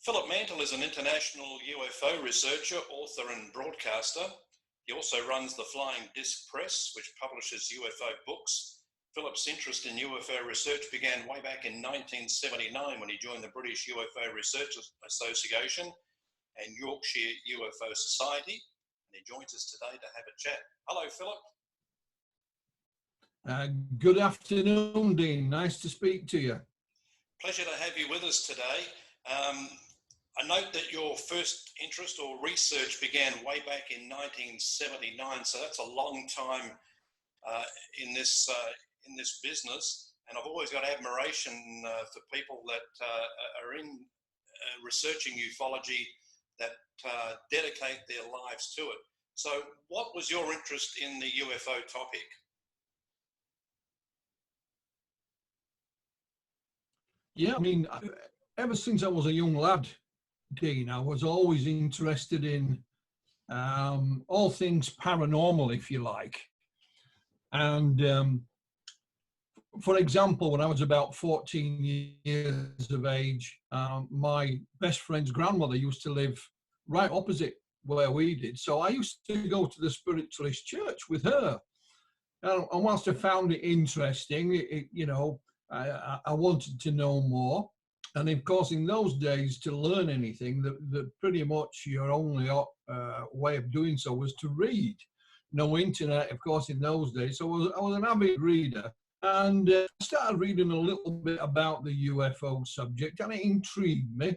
Philip Mantle is an international UFO researcher, author and broadcaster. He also runs the Flying Disc Press, which publishes UFO books. Philip's interest in UFO research began way back in 1979 when he joined the British UFO Research Association and Yorkshire UFO Society. And he joins us today to have a chat. Hello, Philip. Good afternoon, Dean. Nice to speak to you. Pleasure to have you with us today. I note that your first interest or research began way back in 1979, so that's a long time in this business. And I've always got admiration for people that are in researching ufology that dedicate their lives to it. So what was your interest in the UFO topic? Yeah, I mean, ever since I was a young lad, Dean, I was always interested in all things paranormal, if you like. And for example, when I was about 14 years of age, my best friend's grandmother used to live right opposite where we did. So I used to go to the spiritualist church with her. And whilst I found it interesting, I wanted to know more. And of course, in those days, to learn anything, the pretty much your only way of doing so was to read. No internet, of course, in those days. So I was an avid reader. And I started reading a little bit about the UFO subject, and it intrigued me.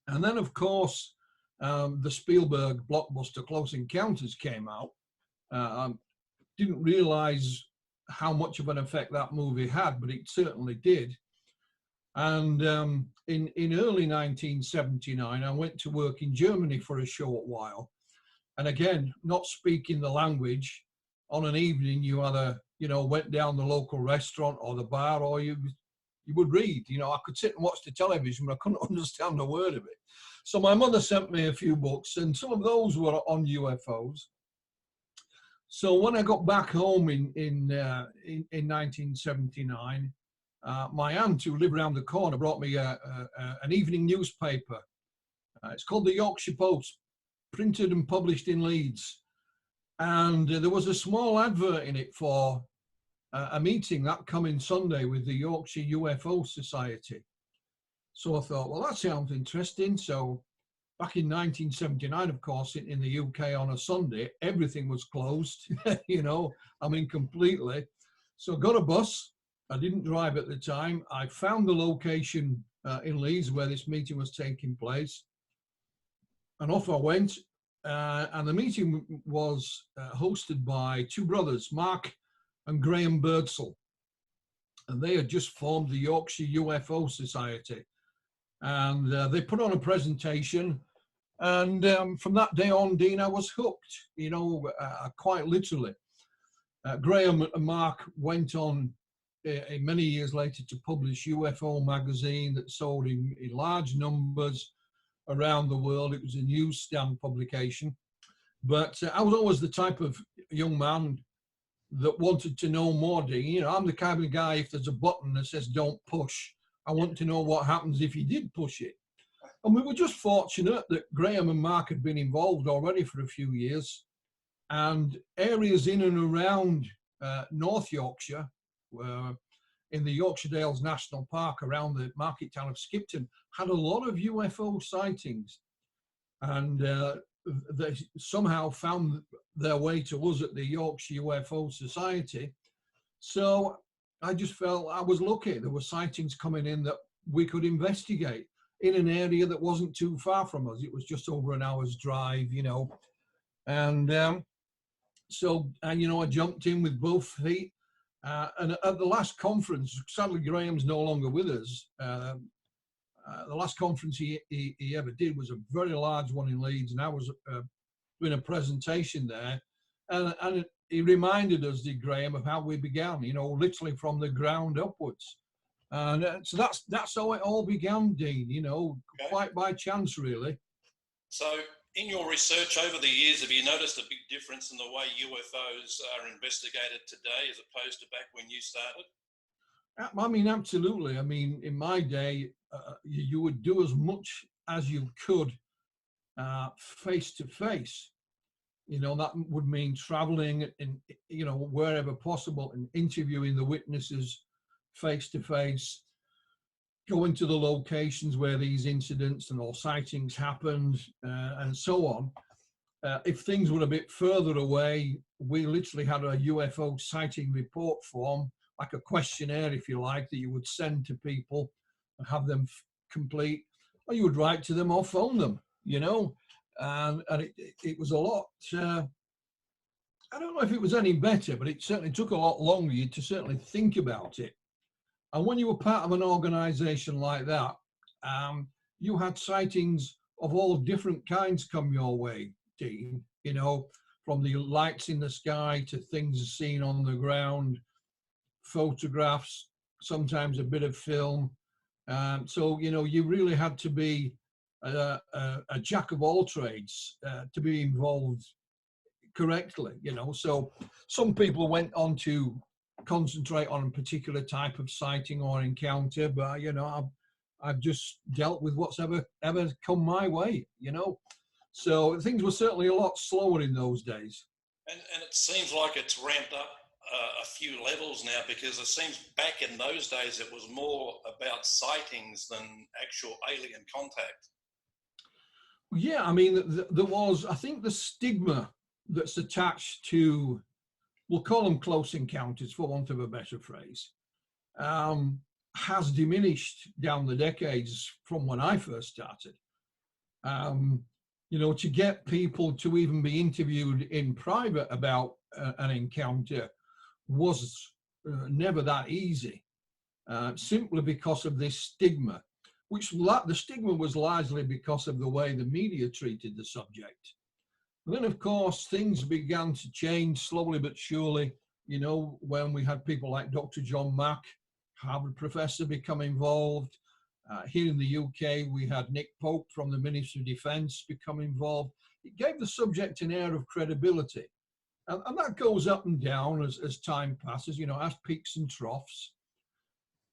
And then, of course, the Spielberg blockbuster Close Encounters came out. Didn't realize how much of an effect that movie had, but it certainly did. And in early 1979, I went to work in Germany for a short while. And again, not speaking the language, on an evening you either, went down the local restaurant or the bar, or you would read. I could sit and watch the television, but I couldn't understand a word of it. So my mother sent me a few books, and some of those were on UFOs. So when I got back home in 1979, my aunt, who lived around the corner, brought me an evening newspaper. It's called the Yorkshire Post, printed and published in Leeds. And there was a small advert in it for a meeting that coming Sunday with the Yorkshire UFO Society. So I thought, well, that sounds interesting. So back in 1979, of course, in the UK on a Sunday, everything was closed, completely. So I got a bus. I didn't drive at the time. I found the location in Leeds where this meeting was taking place. And off I went. And the meeting was hosted by two brothers, Mark and Graham Birdsall. And they had just formed the Yorkshire UFO Society. And they put on a presentation. And from that day on, Dean, I was hooked, quite literally. Graham and Mark went on many years later to publish UFO magazine that sold in large numbers around the world. It was a newsstand publication. But I was always the type of young man that wanted to know more, Dean. I'm the kind of guy, if there's a button that says don't push, I want to know what happens if you did push it. And we were just fortunate that Graham and Mark had been involved already for a few years. And areas in and around North Yorkshire, in the Yorkshire Dales National Park around the market town of Skipton, had a lot of UFO sightings. And they somehow found their way to us at the Yorkshire UFO Society. So I just felt I was lucky. There were sightings coming in that we could investigate in an area that wasn't too far from us. It was just over an hour's drive, And so I jumped in with both feet. And at the last conference, sadly, Graham's no longer with us. The last conference he ever did was a very large one in Leeds, and I was doing a presentation there. And he reminded us, did Graham, of how we began, literally from the ground upwards. And so that's how it all began, Dean, Okay. Quite by chance, really. So in your research over the years, have you noticed a big difference in the way UFOs are investigated today as opposed to back when you started? I mean, absolutely. I mean, in my day, you would do as much as you could face to face. You know, that would mean traveling in, you know, wherever possible and interviewing the witnesses face to face, going to the locations where these incidents and or sightings happened, and so on. If things were a bit further away, we literally had a UFO sighting report form, like a questionnaire, if you like, that you would send to people and have them complete, or you would write to them or phone them, you know. And it was a lot, I don't know if it was any better, but it certainly took a lot longer to certainly think about it. And when you were part of an organization like that, you had sightings of all different kinds come your way, Dean, you know, from the lights in the sky to things seen on the ground, photographs, sometimes a bit of film. So, you know, you really had to be a jack of all trades to be involved correctly, you know. So some people went on to concentrate on a particular type of sighting or encounter, but you know, I've just dealt with what's ever come my way, you know. So things were certainly a lot slower in those days. And it seems like it's ramped up a few levels now, because it seems back in those days it was more about sightings than actual alien contact. Yeah, I mean, there was, I think, the stigma that's attached to, we'll call them close encounters for want of a better phrase, has diminished down the decades from when I first started. You know, to get people to even be interviewed in private about an encounter was never that easy, simply because of this stigma, which the stigma was largely because of the way the media treated the subject. And then, of course, things began to change slowly but surely, you know, when we had people like Dr. John Mack, Harvard professor, become involved. Here in the UK, we had Nick Pope from the Ministry of Defence become involved. It gave the subject an air of credibility. And that goes up and down as time passes, you know, as peaks and troughs.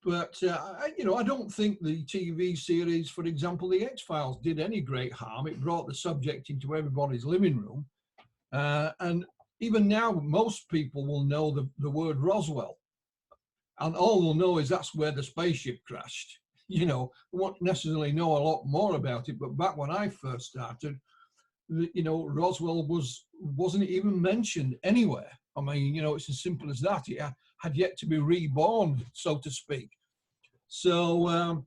But, you know, I don't think the TV series, for example, The X-Files, did any great harm. It brought the subject into everybody's living room. And even now, most people will know the word Roswell. And all they'll know is that's where the spaceship crashed. You know, won't necessarily know a lot more about it. But back when I first started, you know, Roswell wasn't even mentioned anywhere. I mean, you know, it's as simple as that. It had yet to be reborn, so to speak. So,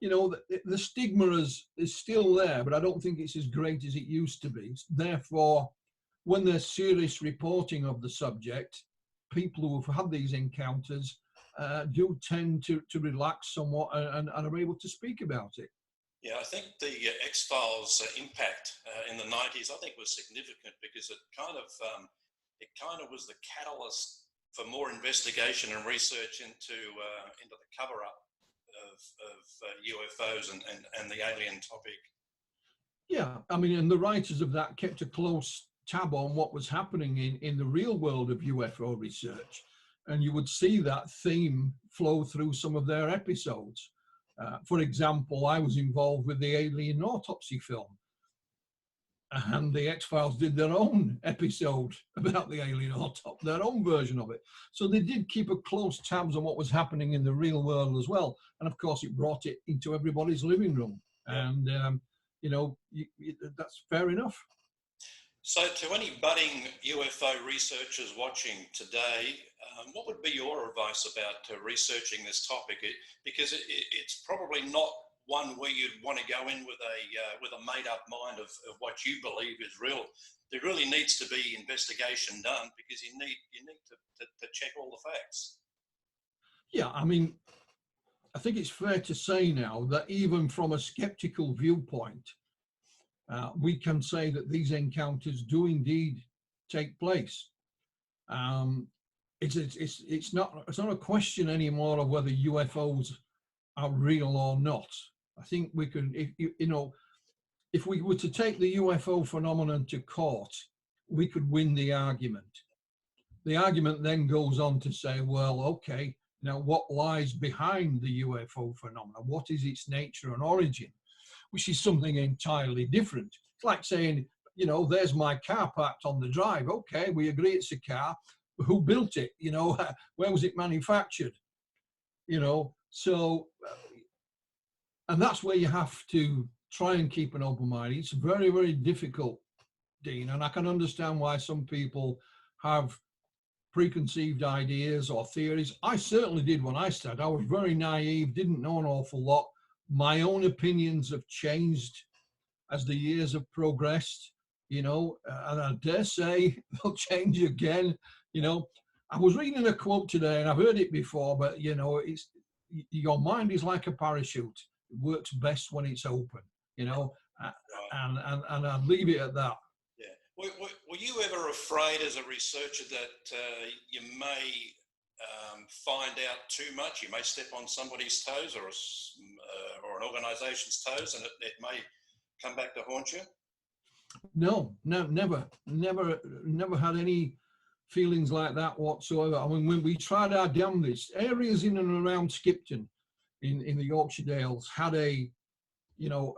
you know, the stigma is still there, but I don't think it's as great as it used to be. Therefore, when there's serious reporting of the subject, people who have had these encounters do tend to relax somewhat and are able to speak about it. Yeah, I think the X-Files impact in the 90s, I think, was significant, because it kind of was the catalyst for more investigation and research into the cover-up of UFOs and the alien topic. Yeah, I mean, and the writers of that kept a close tab on what was happening in the real world of UFO research, and you would see that theme flow through some of their episodes. For example, I was involved with the alien autopsy film, and the X-Files did their own episode about the alien autopsy, their own version of it. So they did keep a close tabs on what was happening in the real world as well. And of course, it brought it into everybody's living room. And, you know, that's fair enough. So to any budding UFO researchers watching today, what would be your advice about researching this topic? Because it's probably not one where you'd want to go in with a made-up mind of what you believe is real. There really needs to be investigation done, because you need to check all the facts. Yeah, I mean, I think it's fair to say now that even from a skeptical viewpoint, we can say that these encounters do indeed take place. It's not a question anymore of whether UFOs are real or not. I think we could, if we were to take the UFO phenomenon to court, we could win the argument. The argument then goes on to say, well, okay, now what lies behind the UFO phenomenon? What is its nature and origin? which is something entirely different. It's like saying, you know, there's my car parked on the drive. Okay, we agree it's a car. Who built it? You know, where was it manufactured? You know, so, and that's where you have to try and keep an open mind. It's very, very difficult, Dean, and I can understand why some people have preconceived ideas or theories. I certainly did when I started. I was very naive, didn't know an awful lot. My own opinions have changed as the years have progressed, you know, and I dare say they'll change again. You know, I was reading a quote today, and I've heard it before, but you know, it's, your mind is like a parachute. It works best when it's open, you know, and I'll leave it at that. Yeah. Were you ever afraid as a researcher that you may find out too much? You may step on somebody's toes or an organisation's toes, and it may come back to haunt you? No, never had any feelings like that whatsoever. I mean, when we tried our damnedest, areas in and around Skipton, in the Yorkshire Dales, had a, you know,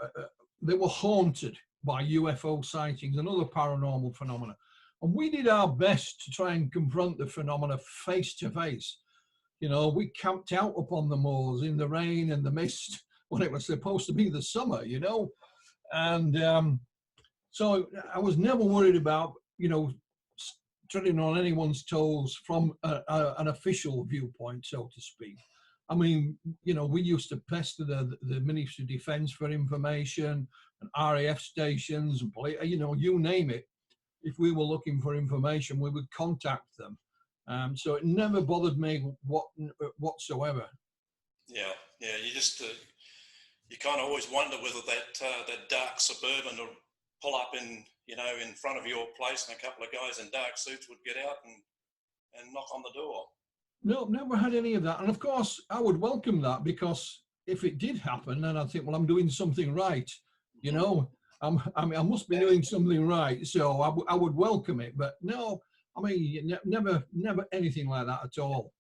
they were haunted by UFO sightings and other paranormal phenomena. And we did our best to try and confront the phenomena face to face. You know, we camped out upon the moors in the rain and the mist when it was supposed to be the summer, you know. And so I was never worried about, you know, treading on anyone's toes from an official viewpoint, so to speak. I mean, you know, we used to pester the Ministry of Defence for information, and RAF stations, and you know, you name it. If we were looking for information, we would contact them. So it never bothered me whatsoever. Yeah, yeah. You just you kind of always wonder whether that dark Suburban will pull up in, you know, in front of your place, and a couple of guys in dark suits would get out and knock on the door. No, never had any of that. And of course, I would welcome that, because if it did happen, then I'd think, well, I'm doing something right. You know, I must be doing something right. So I would welcome it. But no, I mean, never anything like that at all.